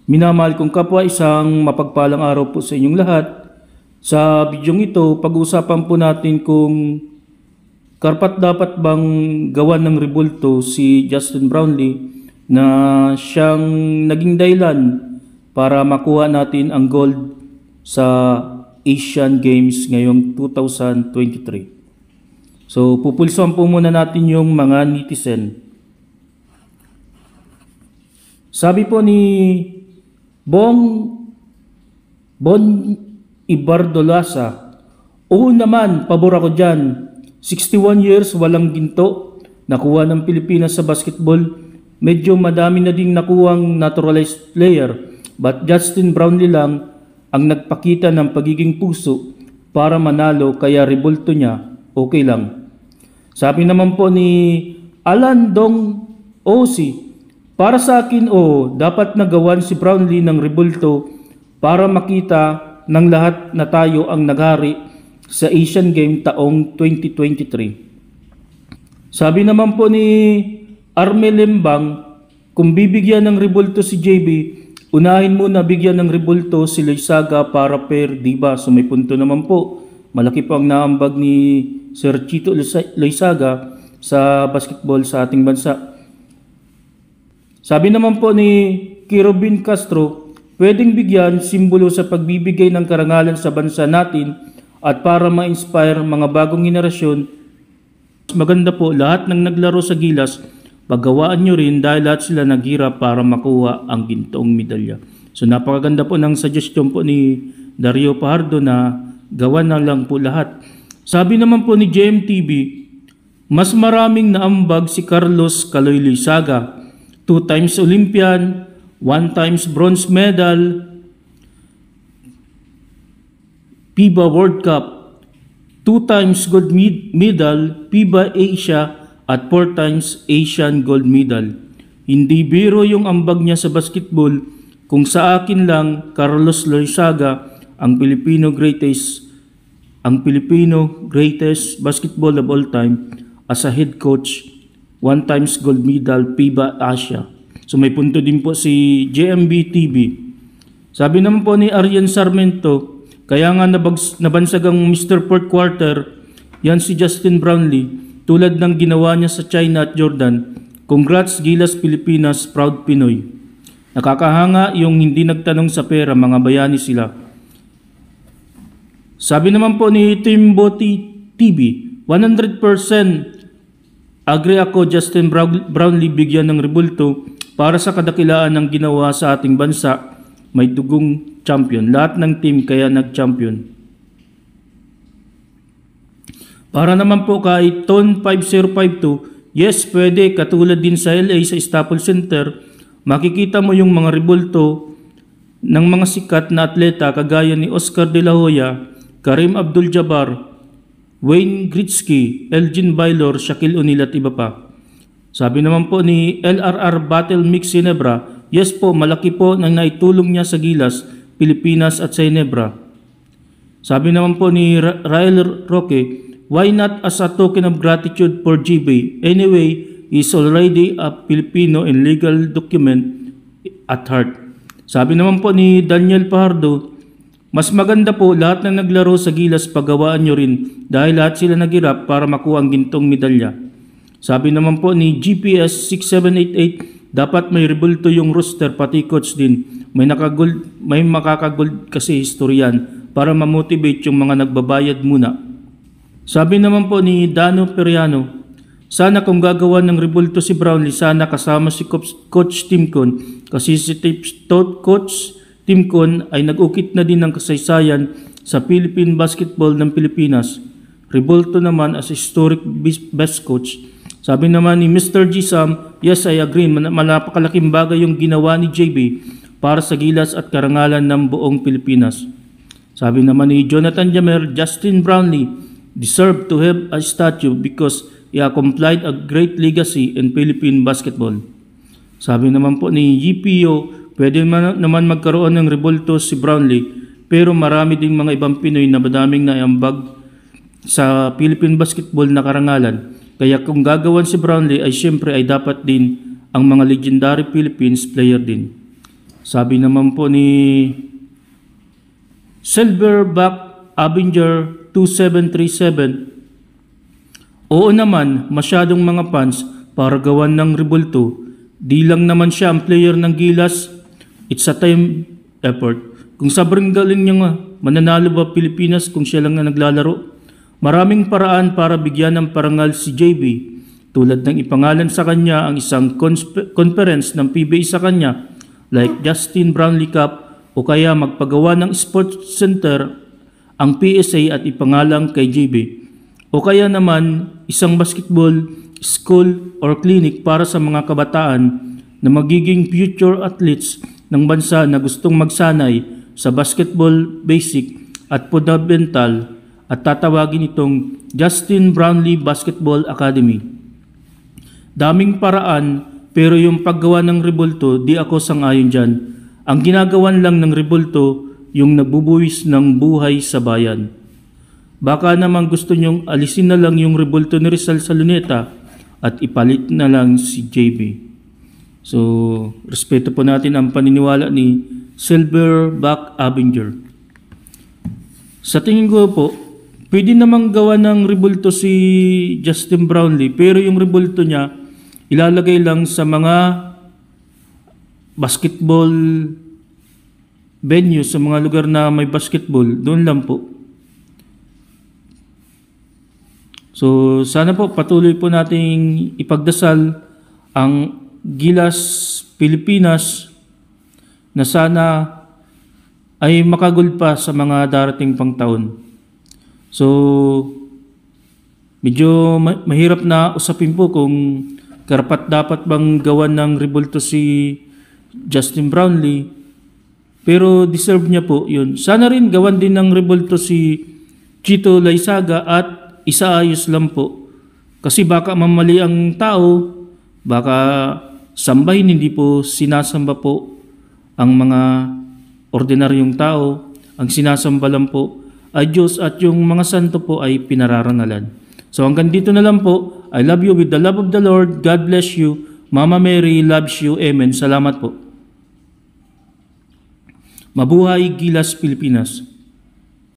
Minamahal kong kapwa, isang mapagpalang araw po sa inyong lahat. Sa bidyong ito, pag-uusapan po natin kung karapat-dapat bang gawan ng rebulto si Justin Brownlee na siyang naging dahilan para makuha natin ang gold sa Asian Games ngayong 2023. So, pupulsuhan po muna natin yung mga netizen. Sabi po ni Bon Ibardolasa, oo naman, pabor ako dyan. 61 years, walang ginto. Nakuha ng Pilipinas sa basketball. Medyo madami na ding nakuhang naturalized player. But Justin Brownlee lang ang nagpakita ng pagiging puso para manalo, kaya rebulto niya, okay lang. Sabi naman po ni Alan Dong Osi, para sa akin, dapat nagawan si Brownlee ng rebulto para makita ng lahat na tayo ang naghari sa Asian Game taong 2023. Sabi naman po ni Armel Lembang, kung bibigyan ng rebulto si JB, unahin muna bigyan ng rebulto si Loizaga para pair, diba? So may punto naman po. Malaki po ang naambag ni Sir Chito Loizaga sa basketball sa ating bansa. Sabi naman po ni Kirobin Castro, pwedeng bigyan simbolo sa pagbibigay ng karangalan sa bansa natin at para ma-inspire mga bagong henerasyon. Maganda po lahat ng naglaro sa Gilas, paggawaan nyo rin dahil lahat sila naghirap para makuha ang gintong medalya. So napakaganda po ng suggestion po ni Dario Pajardo na gawa na lang po lahat. Sabi naman po ni JMTV, mas maraming naambag si Carlos Caloy Loizaga, 2 times Olympian, 1 times bronze medal, FIBA World Cup, 2 times gold medal, FIBA Asia, at 4 times Asian gold medal. Hindi biro yung ambag niya sa basketball. Kung sa akin lang, Carlos Loizaga, ang Filipino greatest basketball of all time as a head coach, 1 times gold medal FIBA Asia. So may punto din po si JMB TV. Sabi naman po ni Arian Sarmento, kaya nga nabansag ang Mr. Fourth Quarter, yan si Justin Brownlee, tulad ng ginawa niya sa China at Jordan. Congrats Gilas Pilipinas, proud Pinoy. Nakakahanga yung hindi nagtanong sa pera, mga bayani sila. Sabi naman po ni Timboti TV, 100% agree ako, Justin Brownlee bigyan ng rebulto para sa kadakilaan ng ginawa sa ating bansa. May dugong champion. Lahat ng team kaya nag-champion. Para naman po kay Ton 5052, yes, pwede. Katulad din sa LA sa Staples Center, makikita mo yung mga rebulto ng mga sikat na atleta kagaya ni Oscar De La Hoya, Kareem Abdul-Jabbar, Wayne Gretzky, Elgin Baylor, Shaquille O'Neal at iba pa. Sabi naman po ni LRR Battle Mix Ginebra, yes po, malaki po nang naitulong niya sa Gilas, Pilipinas at sa Ginebra. Sabi naman po ni Rael Roque, why not as a token of gratitude for GB? Anyway, he's already a Filipino in legal document at heart. Sabi naman po ni Daniel Pajardo, mas maganda po lahat ng naglaro sa Gilas paggawaan nyo rin dahil lahat sila naghirap para makuha ang gintong medalya. Sabi naman po ni GPS 6788, dapat may rebulto yung roster pati coach din. May makakagold kasi historian para mamotivate yung mga nagbabayad muna. Sabi naman po ni Dano Periano, sana kung gagawa ng rebulto si Brownlee, sana kasama si Coach Timcon kasi si Coach Timcon ay nag-ukit na din ng kasaysayan sa Philippine basketball ng Pilipinas. Rebulto naman as historic best coach. Sabi naman ni Mr. G. Sam, yes, I agree. Malapakalaking bagay yung ginawa ni JB para sa Gilas at karangalan ng buong Pilipinas. Sabi naman ni Jonathan Jamer, Justin Brownlee deserved to have a statue because he accomplished a great legacy in Philippine basketball. Sabi naman po ni YPO, pwede naman magkaroon ng rebulto si Brownlee, pero marami ding mga ibang Pinoy na madaming naiambag sa Philippine basketball na karangalan. Kaya kung gagawan si Brownlee ay siyempre ay dapat din ang mga legendary Philippines player din. Sabi naman po ni Silverback Avenger 2737, oo naman, masyadong mga fans para gawan ng rebulto. Di lang naman siya ang player ng Gilas, it's a time effort. Kung sobrang galing niya nga, mananalo ba Pilipinas kung siya lang na naglalaro? Maraming paraan para bigyan ng parangal si JB, tulad ng ipangalan sa kanya ang isang conference ng PBA sa kanya, like Justin Brownlee Cup, o kaya magpagawa ng sports center ang PSA at ipangalang kay JB. O kaya naman isang basketball school or clinic para sa mga kabataan na magiging future athletes ng bansa na gustong magsanay sa basketball basic at fundamental, at tatawagin itong Justin Brownlee Basketball Academy. Daming paraan, pero yung paggawa ng rebulto, di ako sang-ayon dyan. Ang ginagawan lang ng rebulto, yung nabubuwis ng buhay sa bayan. Baka naman gusto nyong alisin na lang yung rebulto ni Rizal sa Luneta at ipalit na lang si JB. So, respeto po natin ang paniniwala ni Silverback Avenger. Sa tingin ko po, pwede namang gawa ng rebulto si Justin Brownlee, pero yung rebulto niya ilalagay lang sa mga basketball venue, sa mga lugar na may basketball, doon lang po. So sana po patuloy po nating ipagdasal ang Gilas Pilipinas na sana ay makagulpa sa mga darating pang taon. So medyo mahirap na usapin po kung karapat dapat bang gawan ng rebulto si Justin Brownlee, pero deserve niya po yun. Sana rin gawan din ng rebulto si Chito Laisaga at isaayos lang po. Kasi baka mamali ang tao, baka sambahin, hindi po sinasamba po ang mga ordinaryong tao. Ang sinasamba lang po ay Diyos at yung mga santo po ay pinararangalan. So hanggang dito na lang po. I love you with the love of the Lord. God bless you. Mama Mary loves you. Amen. Salamat po. Mabuhay Gilas Pilipinas.